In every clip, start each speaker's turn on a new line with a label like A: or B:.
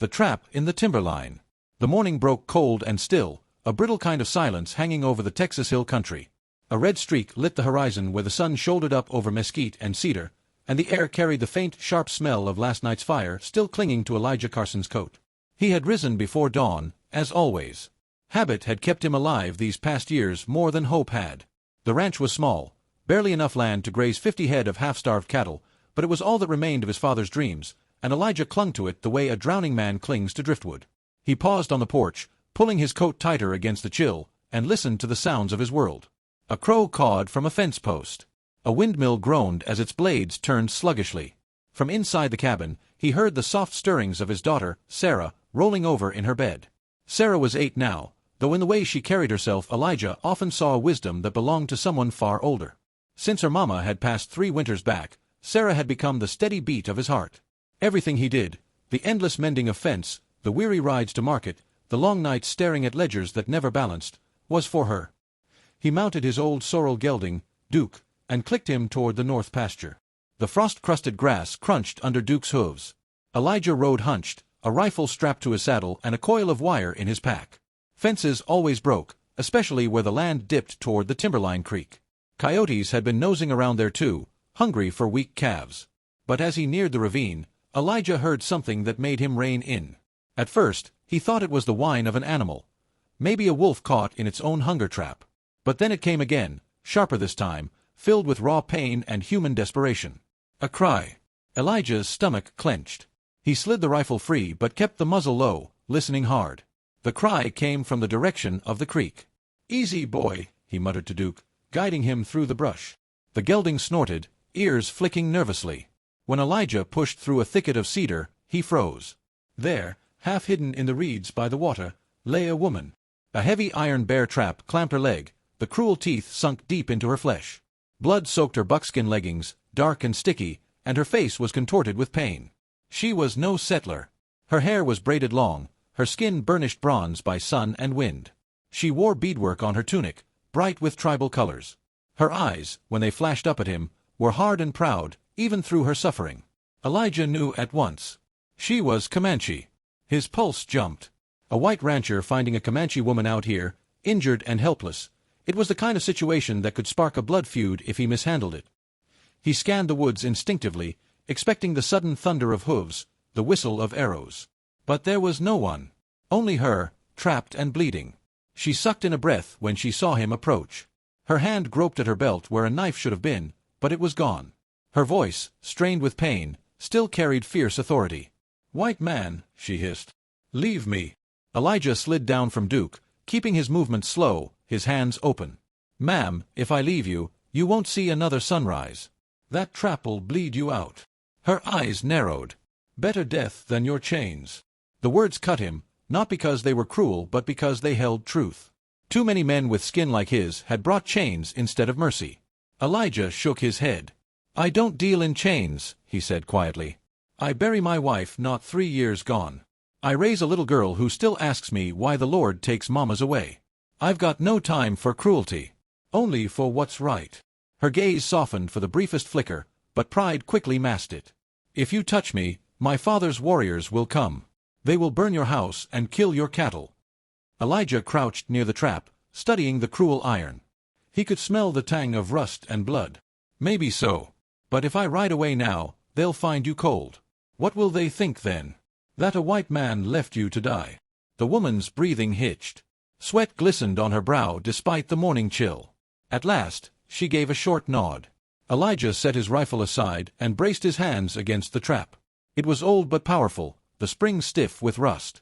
A: The trap in the timberline. The morning broke cold and still, a brittle kind of silence hanging over the Texas hill country. A red streak lit the horizon where the sun shouldered up over mesquite and cedar, and the air carried the faint, sharp smell of last night's fire still clinging to Elijah Carson's coat. He had risen before dawn, as always. Habit had kept him alive these past years more than hope had. The ranch was small, barely enough land to graze 50 head of half-starved cattle, but it was all that remained of his father's dreams, and Elijah clung to it the way a drowning man clings to driftwood. He paused on the porch, pulling his coat tighter against the chill, and listened to the sounds of his world. A crow cawed from a fence post. A windmill groaned as its blades turned sluggishly. From inside the cabin, he heard the soft stirrings of his daughter, Sarah, rolling over in her bed. Sarah was 8 now, though in the way she carried herself Elijah often saw a wisdom that belonged to someone far older. Since her mama had passed 3 winters back, Sarah had become the steady beat of his heart. Everything he did, the endless mending of fence, the weary rides to market, the long nights staring at ledgers that never balanced, was for her. He mounted his old sorrel gelding, Duke, and clicked him toward the north pasture. The frost-crusted grass crunched under Duke's hooves. Elijah rode hunched, a rifle strapped to his saddle and a coil of wire in his pack. Fences always broke, especially where the land dipped toward the timberline creek. Coyotes had been nosing around there too, hungry for weak calves. But as he neared the ravine, Elijah heard something that made him rein in. At first, he thought it was the whine of an animal, maybe a wolf caught in its own hunger trap. But then it came again, sharper this time, filled with raw pain and human desperation. A cry. Elijah's stomach clenched. He slid the rifle free but kept the muzzle low, listening hard. The cry came from the direction of the creek. "Easy, boy," he muttered to Duke, guiding him through the brush. The gelding snorted, ears flicking nervously. When Elijah pushed through a thicket of cedar, he froze. There, half hidden in the reeds by the water, lay a woman. A heavy iron bear trap clamped her leg, the cruel teeth sunk deep into her flesh. Blood soaked her buckskin leggings, dark and sticky, and her face was contorted with pain. She was no settler. Her hair was braided long, her skin burnished bronze by sun and wind. She wore beadwork on her tunic, bright with tribal colors. Her eyes, when they flashed up at him, were hard and proud, even through her suffering. Elijah knew at once. She was Comanche. His pulse jumped. A white rancher finding a Comanche woman out here, injured and helpless. It was the kind of situation that could spark a blood feud if he mishandled it. He scanned the woods instinctively, expecting the sudden thunder of hooves, the whistle of arrows. But there was no one. Only her, trapped and bleeding. She sucked in a breath when she saw him approach. Her hand groped at her belt where a knife should have been, but it was gone. Her voice, strained with pain, still carried fierce authority. "White man," she hissed. "Leave me." Elijah slid down from Duke, keeping his movements slow, his hands open. "Ma'am, if I leave you, you won't see another sunrise. That trap'll bleed you out." Her eyes narrowed. "Better death than your chains." The words cut him, not because they were cruel but because they held truth. Too many men with skin like his had brought chains instead of mercy. Elijah shook his head. "I don't deal in chains," he said quietly. "I bury my wife not 3 years gone. I raise a little girl who still asks me why the Lord takes mamas away. I've got no time for cruelty. Only for what's right." Her gaze softened for the briefest flicker, but pride quickly masked it. "If you touch me, my father's warriors will come. They will burn your house and kill your cattle." Elijah crouched near the trap, studying the cruel iron. He could smell the tang of rust and blood. "Maybe so. But if I ride away now, they'll find you cold. What will they think then? That a white man left you to die." The woman's breathing hitched. Sweat glistened on her brow despite the morning chill. At last, she gave a short nod. Elijah set his rifle aside and braced his hands against the trap. It was old but powerful, the spring stiff with rust.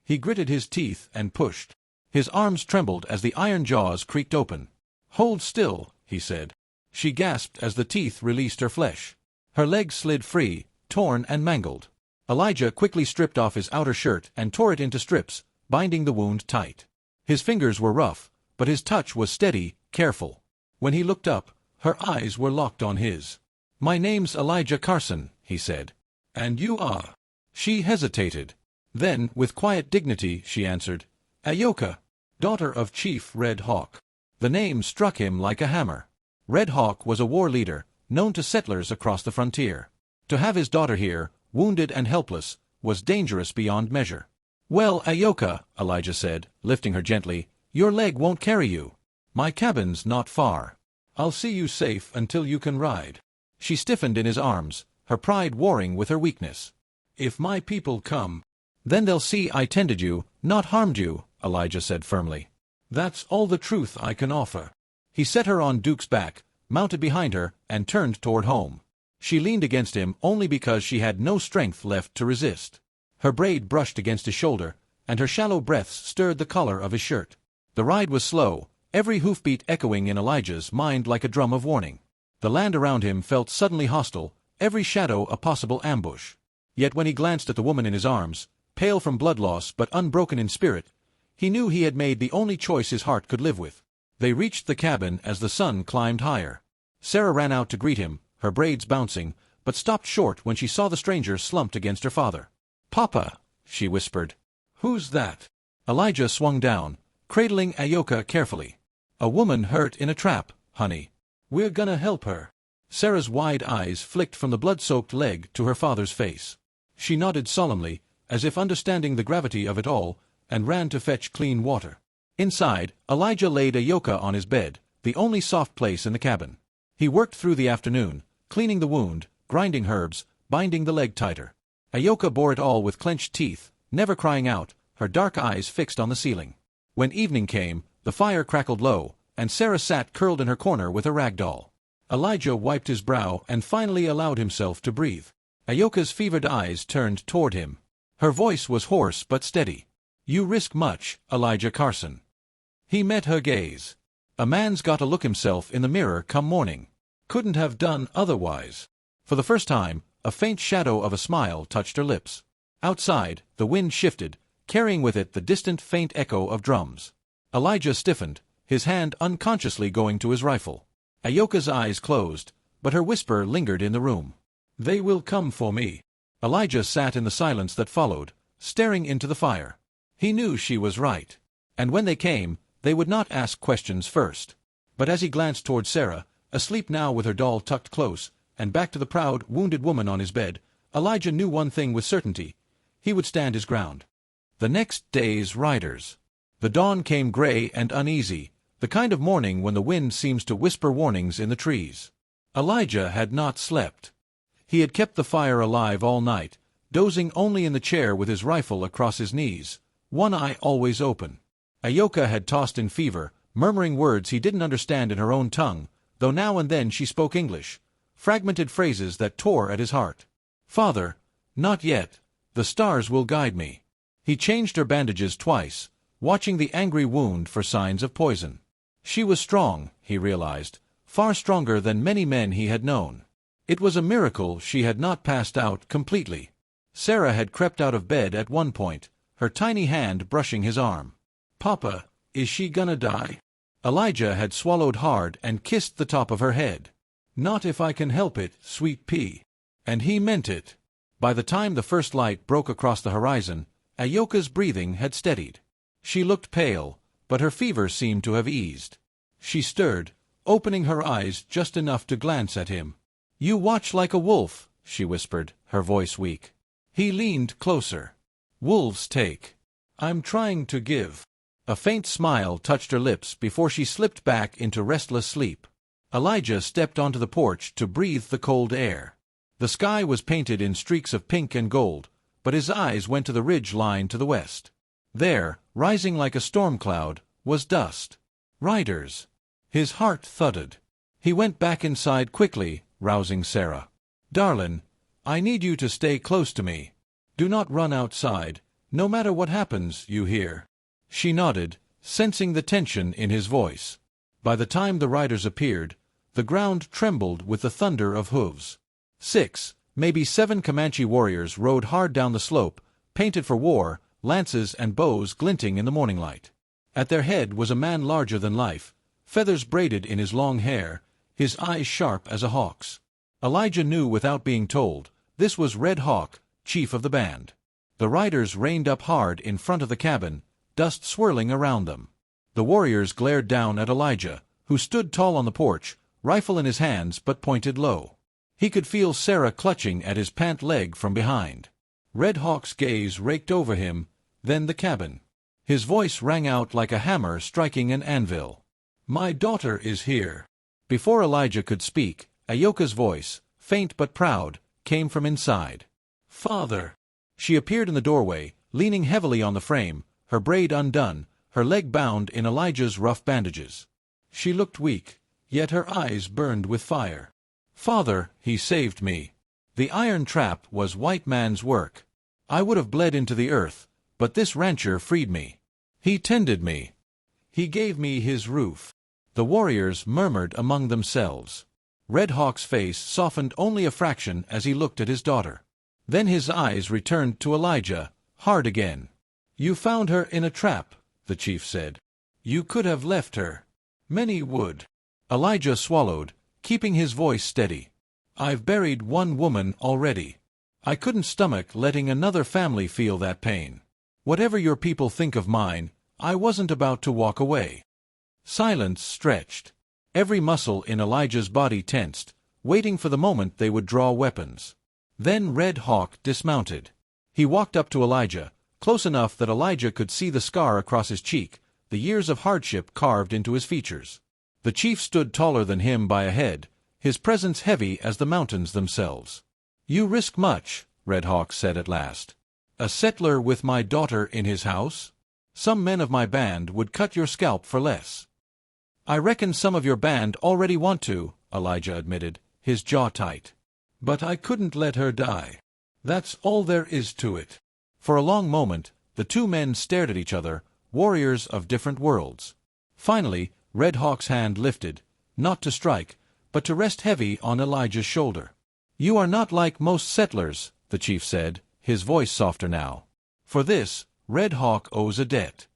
A: He gritted his teeth and pushed. His arms trembled as the iron jaws creaked open. "Hold still," he said. She gasped as the teeth released her flesh. Her legs slid free, torn and mangled. Elijah quickly stripped off his outer shirt and tore it into strips, binding the wound tight. His fingers were rough, but his touch was steady, careful. When he looked up, her eyes were locked on his. "My name's Elijah Carson," he said. "And you are?" She hesitated. Then, with quiet dignity, she answered, "Ayoka, daughter of Chief Red Hawk." The name struck him like a hammer. Red Hawk was a war leader, known to settlers across the frontier. To have his daughter here, wounded and helpless, was dangerous beyond measure. "Well, Ayoka," Elijah said, lifting her gently, "your leg won't carry you. My cabin's not far. I'll see you safe until you can ride." She stiffened in his arms, her pride warring with her weakness. "If my people come, then they'll see I tended you, not harmed you," Elijah said firmly. "That's all the truth I can offer." He set her on Duke's back, mounted behind her, and turned toward home. She leaned against him only because she had no strength left to resist. Her braid brushed against his shoulder, and her shallow breaths stirred the collar of his shirt. The ride was slow, every hoofbeat echoing in Elijah's mind like a drum of warning. The land around him felt suddenly hostile, every shadow a possible ambush. Yet when he glanced at the woman in his arms, pale from blood loss but unbroken in spirit, he knew he had made the only choice his heart could live with. They reached the cabin as the sun climbed higher. Sarah ran out to greet him, her braids bouncing, but stopped short when she saw the stranger slumped against her father. "Papa," she whispered. "Who's that?" Elijah swung down, cradling Ayoka carefully. "A woman hurt in a trap, honey. We're gonna help her." Sarah's wide eyes flicked from the blood-soaked leg to her father's face. She nodded solemnly, as if understanding the gravity of it all, and ran to fetch clean water. Inside, Elijah laid Ayoka on his bed, the only soft place in the cabin. He worked through the afternoon, cleaning the wound, grinding herbs, binding the leg tighter. Ayoka bore it all with clenched teeth, never crying out, her dark eyes fixed on the ceiling. When evening came, the fire crackled low, and Sarah sat curled in her corner with a rag doll. Elijah wiped his brow and finally allowed himself to breathe. Ayoka's fevered eyes turned toward him. Her voice was hoarse but steady. "You risk much, Elijah Carson." He met her gaze. "A man's got to look himself in the mirror come morning. Couldn't have done otherwise." For the first time, a faint shadow of a smile touched her lips. Outside, the wind shifted, carrying with it the distant faint echo of drums. Elijah stiffened, his hand unconsciously going to his rifle. Ayoka's eyes closed, but her whisper lingered in the room. "They will come for me." Elijah sat in the silence that followed, staring into the fire. He knew she was right. And when they came, they would not ask questions first. But as he glanced toward Sarah, asleep now with her doll tucked close, and back to the proud, wounded woman on his bed, Elijah knew one thing with certainty. He would stand his ground. The next day's riders. The dawn came gray and uneasy, the kind of morning when the wind seems to whisper warnings in the trees. Elijah had not slept. He had kept the fire alive all night, dozing only in the chair with his rifle across his knees, one eye always open. Ayoka had tossed in fever, murmuring words he didn't understand in her own tongue, though now and then she spoke English, fragmented phrases that tore at his heart. "Father, not yet. The stars will guide me." He changed her bandages twice, watching the angry wound for signs of poison. She was strong, he realized, far stronger than many men he had known. It was a miracle she had not passed out completely. Sarah had crept out of bed at one point, her tiny hand brushing his arm. "Papa, is she gonna die?" Elijah had swallowed hard and kissed the top of her head. "Not if I can help it, sweet pea." And he meant it. By the time the first light broke across the horizon, Ayoka's breathing had steadied. She looked pale, but her fever seemed to have eased. She stirred, opening her eyes just enough to glance at him. "You watch like a wolf," she whispered, her voice weak. He leaned closer. "Wolves take. I'm trying to give." A faint smile touched her lips before she slipped back into restless sleep. Elijah stepped onto the porch to breathe the cold air. The sky was painted in streaks of pink and gold, but his eyes went to the ridge line to the west. There, rising like a storm cloud, was dust. Riders. His heart thudded. He went back inside quickly, rousing Sarah. "Darlin', I need you to stay close to me. Do not run outside, no matter what happens, you hear?" She nodded, sensing the tension in his voice. By the time the riders appeared, the ground trembled with the thunder of hooves. 6, maybe 7 Comanche warriors rode hard down the slope, painted for war, lances and bows glinting in the morning light. At their head was a man larger than life, feathers braided in his long hair, his eyes sharp as a hawk's. Elijah knew without being told, this was Red Hawk, chief of the band. The riders reined up hard in front of the cabin, dust swirling around them. The warriors glared down at Elijah, who stood tall on the porch, rifle in his hands but pointed low. He could feel Sarah clutching at his pant leg from behind. Red Hawk's gaze raked over him, then the cabin. His voice rang out like a hammer striking an anvil. "My daughter is here." Before Elijah could speak, Ayoka's voice, faint but proud, came from inside. "Father." She appeared in the doorway, leaning heavily on the frame, her braid undone, her leg bound in Elijah's rough bandages. She looked weak, yet her eyes burned with fire. "Father, he saved me. The iron trap was white man's work. I would have bled into the earth, but this rancher freed me. He tended me. He gave me his roof." The warriors murmured among themselves. Red Hawk's face softened only a fraction as he looked at his daughter. Then his eyes returned to Elijah, hard again. "You found her in a trap," the chief said. "You could have left her. Many would." Elijah swallowed, keeping his voice steady. "I've buried one woman already. I couldn't stomach letting another family feel that pain. Whatever your people think of mine, I wasn't about to walk away." Silence stretched. Every muscle in Elijah's body tensed, waiting for the moment they would draw weapons. Then Red Hawk dismounted. He walked up to Elijah, close enough that Elijah could see the scar across his cheek, the years of hardship carved into his features. The chief stood taller than him by a head, his presence heavy as the mountains themselves. "You risk much," Red Hawk said at last. "A settler with my daughter in his house? Some men of my band would cut your scalp for less." "I reckon some of your band already want to," Elijah admitted, his jaw tight. "But I couldn't let her die. That's all there is to it." For a long moment, the two men stared at each other, warriors of different worlds. Finally, Red Hawk's hand lifted, not to strike, but to rest heavy on Elijah's shoulder. "You are not like most settlers," the chief said, his voice softer now. "For this, Red Hawk owes a debt."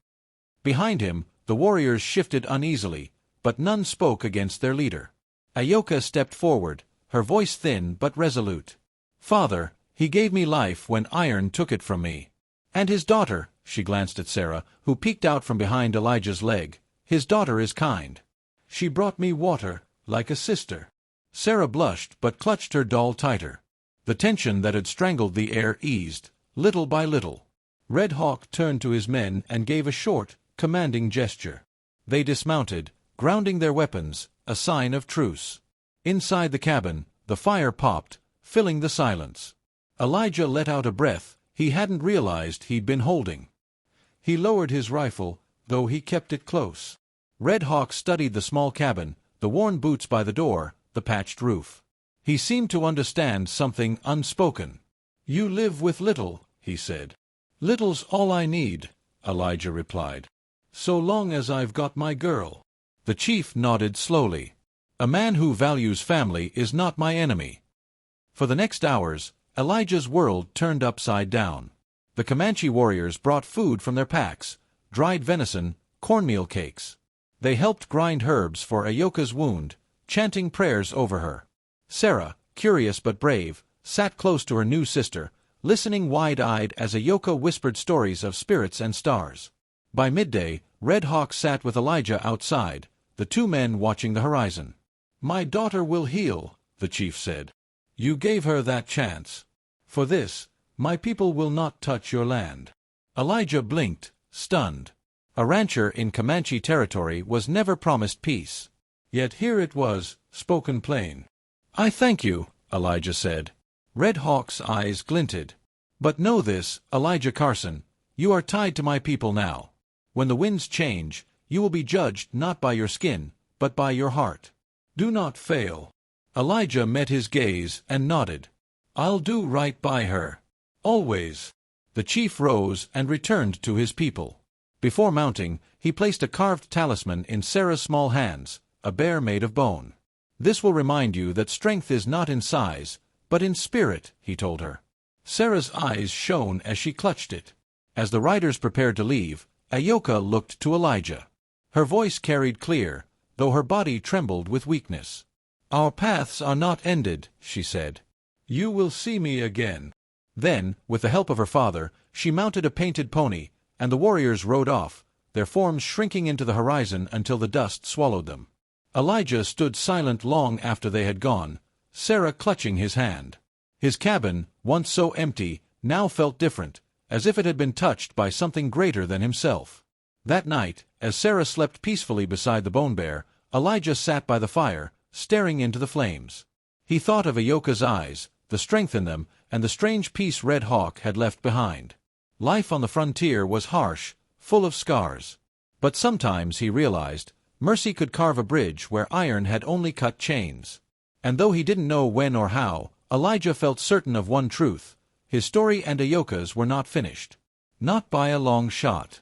A: Behind him, the warriors shifted uneasily, but none spoke against their leader. Ayoka stepped forward, her voice thin but resolute. "Father, he gave me life when iron took it from me. And his daughter," she glanced at Sarah, who peeked out from behind Elijah's leg, "his daughter is kind. She brought me water, like a sister." Sarah blushed but clutched her doll tighter. The tension that had strangled the air eased, little by little. Red Hawk turned to his men and gave a short, commanding gesture. They dismounted, grounding their weapons, a sign of truce. Inside the cabin, the fire popped, filling the silence. Elijah let out a breath he hadn't realized he'd been holding. He lowered his rifle, though he kept it close. Red Hawk studied the small cabin, the worn boots by the door, the patched roof. He seemed to understand something unspoken. "You live with little," he said. "Little's all I need," Elijah replied. "So long as I've got my girl." The chief nodded slowly. "A man who values family is not my enemy." For the next hours, Elijah's world turned upside down. The Comanche warriors brought food from their packs, dried venison, cornmeal cakes. They helped grind herbs for Ayoka's wound, chanting prayers over her. Sarah, curious but brave, sat close to her new sister, listening wide-eyed as Ayoka whispered stories of spirits and stars. By midday, Red Hawk sat with Elijah outside, the two men watching the horizon. "My daughter will heal," the chief said. "You gave her that chance. For this, my people will not touch your land." Elijah blinked, stunned. A rancher in Comanche territory was never promised peace. Yet here it was, spoken plain. "I thank you," Elijah said. Red Hawk's eyes glinted. "But know this, Elijah Carson, you are tied to my people now. When the winds change, you will be judged not by your skin, but by your heart. Do not fail." Elijah met his gaze and nodded. "I'll do right by her. Always." The chief rose and returned to his people. Before mounting, he placed a carved talisman in Sarah's small hands, a bear made of bone. "This will remind you that strength is not in size, but in spirit," he told her. Sarah's eyes shone as she clutched it. As the riders prepared to leave, Ayoka looked to Elijah. Her voice carried clear, though her body trembled with weakness. "Our paths are not ended," she said. "You will see me again." Then, with the help of her father, she mounted a painted pony, and the warriors rode off, their forms shrinking into the horizon until the dust swallowed them. Elijah stood silent long after they had gone, Sarah clutching his hand. His cabin, once so empty, now felt different, as if it had been touched by something greater than himself. That night, as Sarah slept peacefully beside the bone bear, Elijah sat by the fire, staring into the flames. He thought of Ayoka's eyes, the strength in them, and the strange peace Red Hawk had left behind. Life on the frontier was harsh, full of scars. But sometimes, he realized, mercy could carve a bridge where iron had only cut chains. And though he didn't know when or how, Elijah felt certain of one truth: his story and Ayoka's were not finished. Not by a long shot.